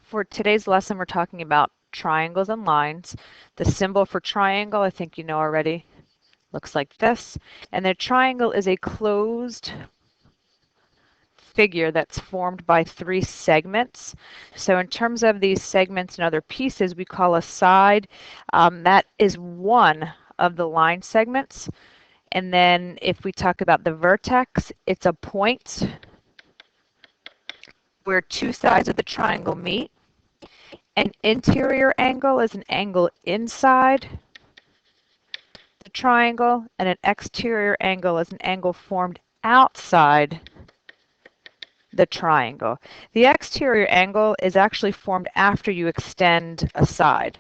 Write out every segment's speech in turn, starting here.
for today's lesson, we're talking about triangles and lines. The symbol for triangle, I think you know already, looks like this. And the triangle is a closed figure that's formed by three segments. So in terms of these segments and other pieces, we call a side. That is one of the line segments. And then if we talk about the vertex, it's a point where two sides of the triangle meet. An interior angle is an angle inside the triangle, and an exterior angle is an angle formed outside the triangle. The exterior angle is actually formed after you extend a side.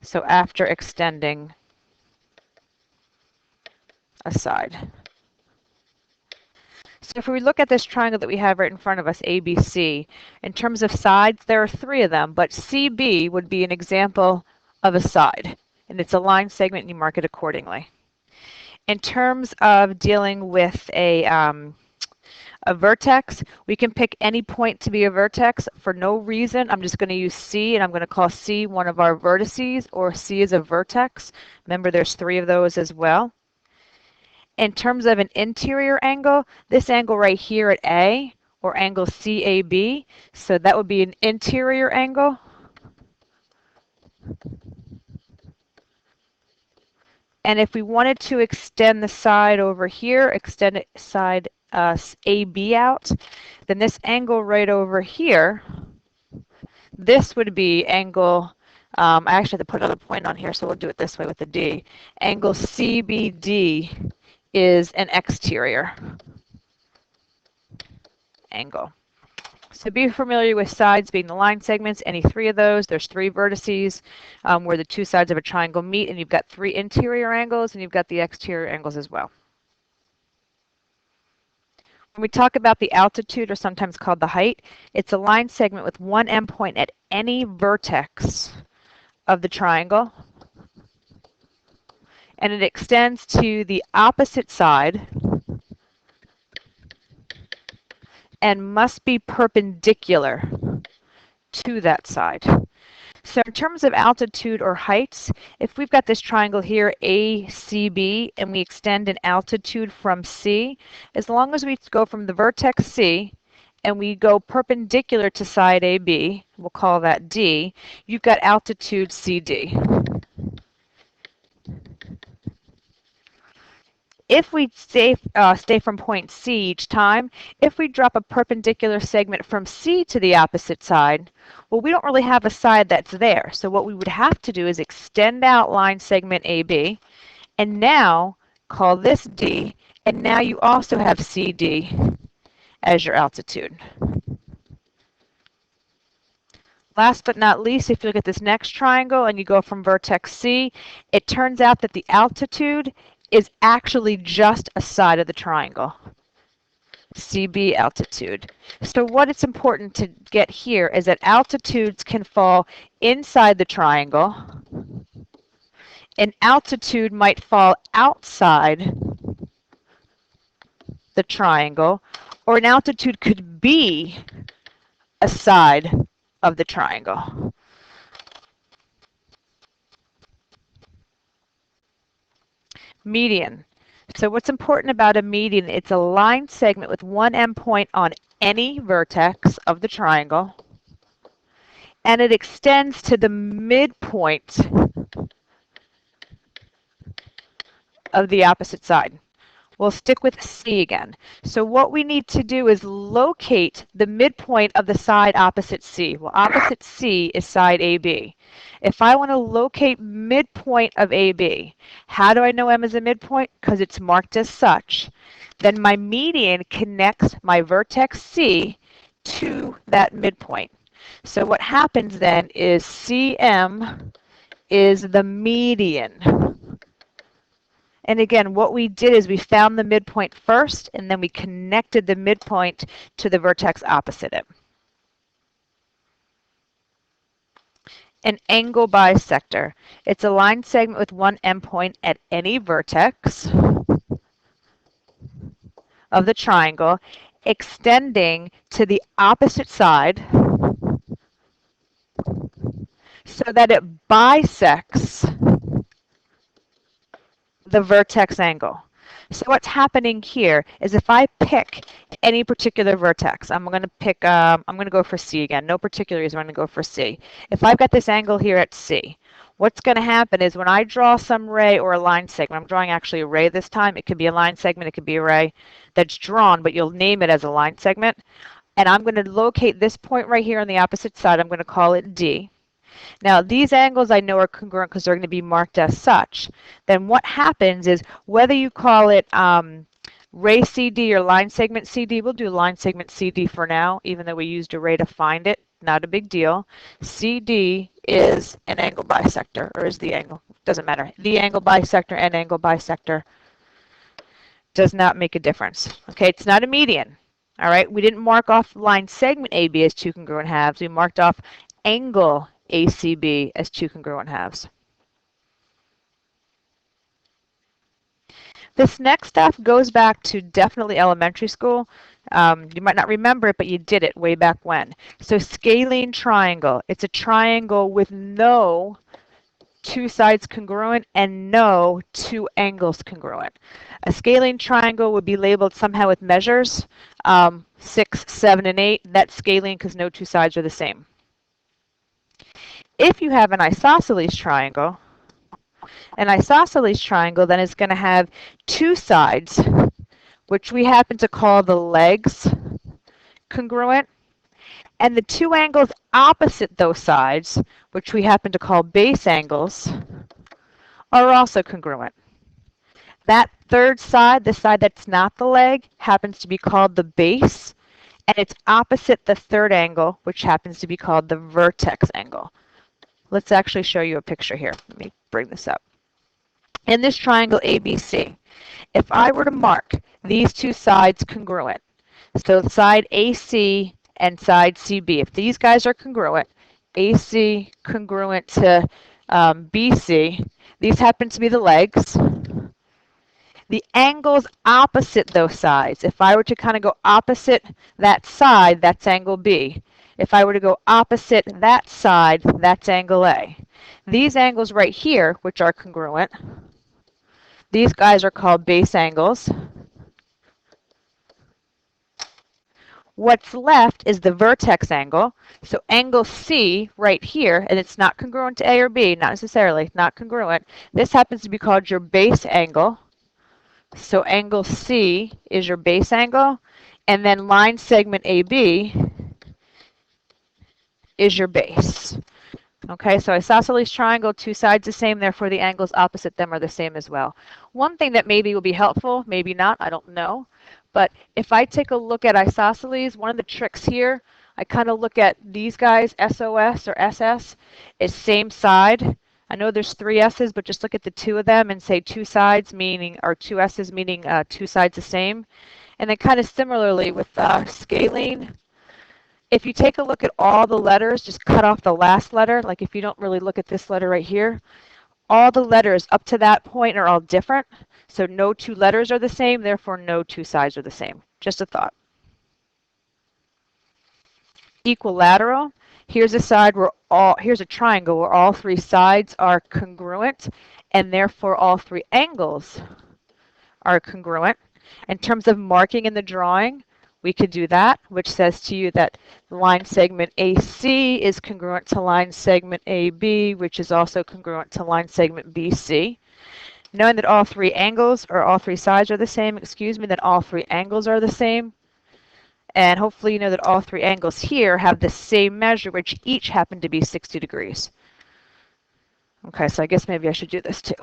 So after extending a side. So if we look at this triangle that we have right in front of us, ABC, in terms of sides, there are three of them, but CB would be an example of a side, and it's a line segment and you mark it accordingly. In terms of dealing with a vertex, we can pick any point to be a vertex for no reason. I'm just going to use C, and I'm going to call C one of our vertices, or C is a vertex. Remember, there's three of those as well. In terms of an interior angle, this angle right here at A, or angle CAB, so that would be an interior angle. And if we wanted to extend the side over here, extend it side AB out, then this angle right over here, this would be angle, I actually have to put another point on here, so we'll do it this way with the D. Angle CBD is an exterior angle. So be familiar with sides being the line segments, any three of those. There's three vertices where the two sides of a triangle meet, and you've got three interior angles, and you've got the exterior angles as well. When we talk about the altitude, or sometimes called the height, it's a line segment with one endpoint at any vertex of the triangle, and it extends to the opposite side and must be perpendicular to that side. So in terms of altitude or heights, if we've got this triangle here, ACB, and we extend an altitude from C, as long as we go from the vertex C and we go perpendicular to side AB, we'll call that D, you've got altitude CD. If we stay from point C each time, if we drop a perpendicular segment from C to the opposite side, well, we don't really have a side that's there. So what we would have to do is extend out line segment AB, and now call this D, and now you also have CD as your altitude. Last but not least, if you look at this next triangle and you go from vertex C, it turns out that the altitude is actually just a side of the triangle, CB altitude. So what it's important to get here is that altitudes can fall inside the triangle, and altitude might fall outside the triangle, or an altitude could be a side of the triangle. Median. So what's important about a median, it's a line segment with one endpoint on any vertex of the triangle, and it extends to the midpoint of the opposite side. We'll stick with C again. So what we need to do is locate the midpoint of the side opposite C. Well, opposite C is side AB. If I want to locate midpoint of AB, how do I know M is a midpoint? Because it's marked as such. Then my median connects my vertex C to that midpoint. So what happens then is CM is the median. And again, what we did is we found the midpoint first, and then we connected the midpoint to the vertex opposite it. An angle bisector. It's a line segment with one endpoint at any vertex of the triangle, extending to the opposite side so that it bisects the vertex angle. So what's happening here is if I pick any particular vertex, I'm going to go for C again. No particular reason, I'm going to go for C. If I've got this angle here at C, what's going to happen is when I draw some ray or a line segment, I'm drawing actually a ray this time. It could be a line segment, it could be a ray that's drawn, but you'll name it as a line segment. And I'm going to locate this point right here on the opposite side. I'm going to call it D. Now, these angles I know are congruent because they're going to be marked as such. Then what happens is whether you call it ray CD or line segment CD, we'll do line segment CD for now, even though we used a ray to find it. Not a big deal. CD is an angle bisector, or is the angle. Doesn't matter. The angle bisector and angle bisector does not make a difference. Okay, it's not a median. All right, we didn't mark off line segment AB as two congruent halves. We marked off angle ACB as two congruent halves. This next stuff goes back to definitely elementary school. You might not remember it, but you did it way back when. So scalene triangle. It's a triangle with no two sides congruent and no two angles congruent. A scalene triangle would be labeled somehow with measures 6, 7, and 8. That's scalene because no two sides are the same. If you have an isosceles triangle then is going to have two sides, which we happen to call the legs congruent, and the two angles opposite those sides, which we happen to call base angles, are also congruent. That third side, the side that's not the leg, happens to be called the base, and it's opposite the third angle, which happens to be called the vertex angle. Let's actually show you a picture here. Let me bring this up. In this triangle ABC, if I were to mark these two sides congruent, so side AC and side CB, if these guys are congruent, AC congruent to BC, these happen to be the legs. The angles opposite those sides, if I were to kind of go opposite that side, that's angle B. If I were to go opposite that side, that's angle A. These angles right here, which are congruent, these guys are called base angles. What's left is the vertex angle. So angle C right here, and it's not congruent to A or B, not necessarily, not congruent. This happens to be called your base angle. So angle C is your base angle, and then line segment AB is your base. Okay, so isosceles triangle, two sides the same, therefore the angles opposite them are the same as well. One thing that maybe will be helpful, maybe not, I don't know, but if I take a look at isosceles, one of the tricks here, I kind of look at these guys, SOS or SS, is same side. I know there's three S's, but just look at the two of them and say two sides meaning, or two S's meaning two sides the same. And then kind of similarly with scalene, if you take a look at all the letters, just cut off the last letter, like if you don't really look at this letter right here, all the letters up to that point are all different. So no two letters are the same, therefore no two sides are the same. Just a thought. Equilateral. Here's a side where here's a triangle where all three sides are congruent, and therefore all three angles are congruent. In terms of marking in the drawing, we could do that, which says to you that line segment AC is congruent to line segment AB, which is also congruent to line segment BC. Knowing that all three angles, or all three sides are the same, that all three angles are the same. And hopefully you know that all three angles here have the same measure, which each happen to be 60 degrees. Okay, so I guess maybe I should do this too.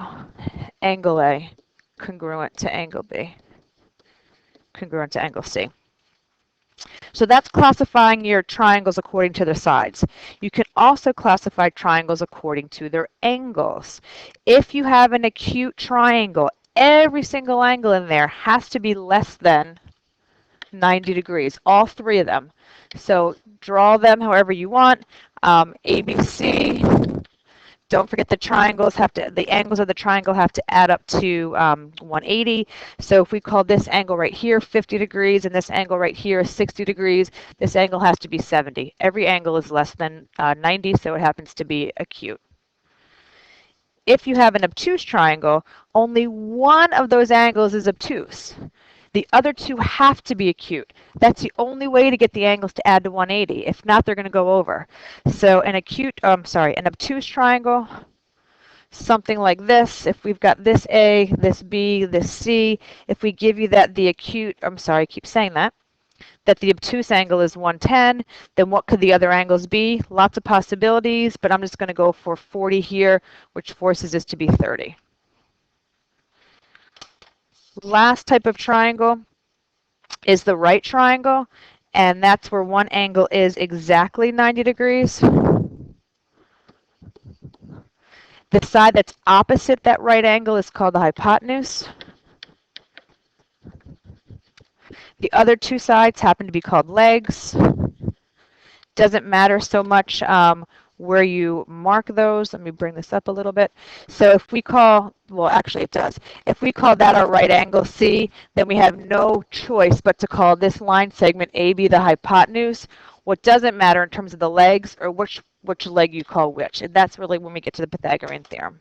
Angle A congruent to angle B, congruent to angle C. So that's classifying your triangles according to their sides. You can also classify triangles according to their angles. If you have an acute triangle, every single angle in there has to be less than 90 degrees, all three of them. So draw them however you want. ABC Don't forget the angles of the triangle have to add up to 180. So if we call this angle right here 50 degrees and this angle right here is 60 degrees, this angle has to be 70. Every angle is less than 90, so it happens to be acute. If you have an obtuse triangle, only one of those angles is obtuse. The other two have to be acute. That's the only way to get the angles to add to 180. If not, they're going to go over. So an obtuse triangle, something like this, if we've got this A, this B, this C, if we give you that the obtuse angle is 110, then what could the other angles be? Lots of possibilities, but I'm just going to go for 40 here, which forces this to be 30. Last type of triangle is the right triangle, and that's where one angle is exactly 90 degrees. The side that's opposite that right angle is called the hypotenuse. The other two sides happen to be called legs. Doesn't matter so much where you mark those. Let me bring this up a little bit. So if we call, well, actually it does. If we call that our right angle C, then we have no choice but to call this line segment AB the hypotenuse. What doesn't matter in terms of the legs or which leg you call which. And that's really when we get to the Pythagorean theorem.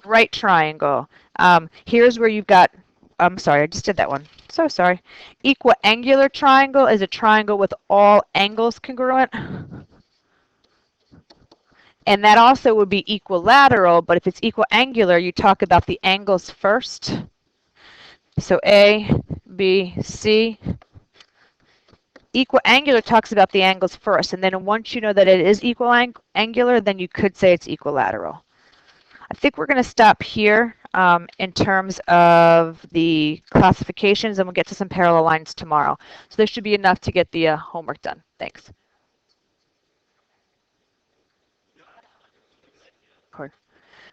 Right triangle. Here's where you've got, I'm sorry, I just did that one. So sorry. Equiangular triangle is a triangle with all angles congruent. And that also would be equilateral, but if it's equiangular, you talk about the angles first. So A, B, C. Equiangular talks about the angles first, and then once you know that it is equiangular, then you could say it's equilateral. I think we're going to stop here in terms of the classifications, and we'll get to some parallel lines tomorrow. So there should be enough to get the homework done. Thanks.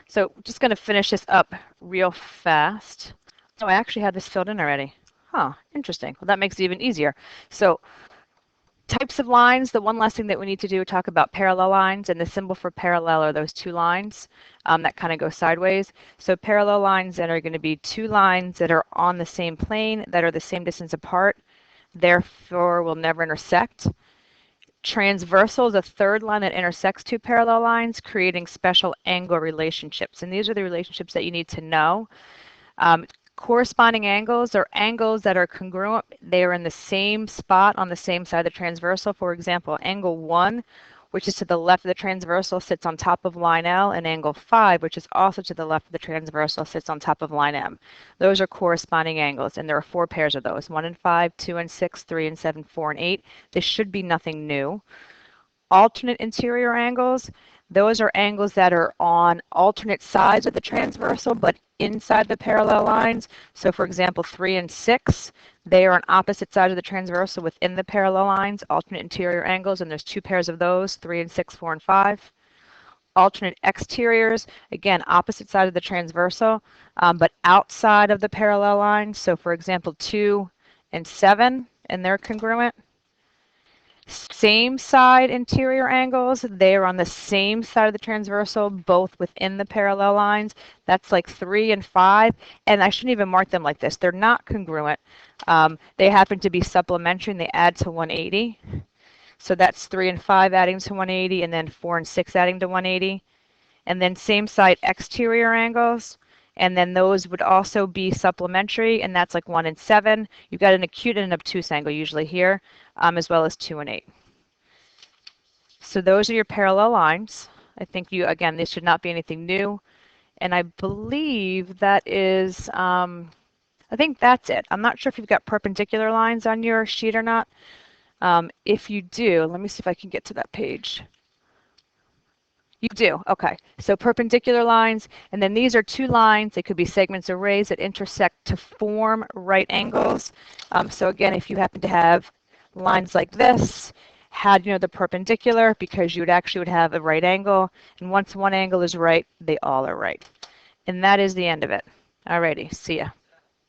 So just going to finish this up real fast. Oh, I actually had this filled in already. Huh, interesting. Well, that makes it even easier. So types of lines, the one last thing that we need to do is talk about parallel lines, and the symbol for parallel are those two lines that kind of go sideways. So parallel lines that are going to be two lines that are on the same plane, that are the same distance apart, therefore will never intersect. Transversal is a third line that intersects two parallel lines, creating special angle relationships. And these are the relationships that you need to know. Corresponding angles are angles that are congruent. They are in the same spot on the same side of the transversal. For example, angle 1, which is to the left of the transversal, sits on top of line L, and angle 5, which is also to the left of the transversal, sits on top of line M. Those are corresponding angles, and there are 4 pairs of those, 1 and 5, 2 and 6, 3 and 7, 4 and 8. This should be nothing new. Alternate interior angles, those are angles that are on alternate sides of the transversal, but inside the parallel lines. So for example, 3 and 6, they are on opposite sides of the transversal within the parallel lines, alternate interior angles, and there's 2 pairs of those, 3 and 6, 4 and 5. Alternate exteriors, again, opposite side of the transversal, but outside of the parallel lines. So for example, 2 and 7, and they're congruent. Same side interior angles, they are on the same side of the transversal, both within the parallel lines. That's like 3 and 5, and I shouldn't even mark them like this. They're not congruent. They happen to be supplementary, and they add to 180. So that's 3 and 5 adding to 180, and then 4 and 6 adding to 180. And then same side exterior angles, and then those would also be supplementary, and that's like 1 and 7. You've got an acute and an obtuse angle usually here, as well as 2 and 8. So those are your parallel lines. I think again, this should not be anything new. And I believe that is, I think that's it. I'm not sure if you've got perpendicular lines on your sheet or not. If you do, let me see if I can get to that page. You do, okay. So perpendicular lines, and then these are 2 lines. They could be segments or rays that intersect to form right angles. So again, if you happen to have lines like this, had the perpendicular, because you would have a right angle, and once one angle is right, they all are right. And that is the end of it. Alrighty, see ya.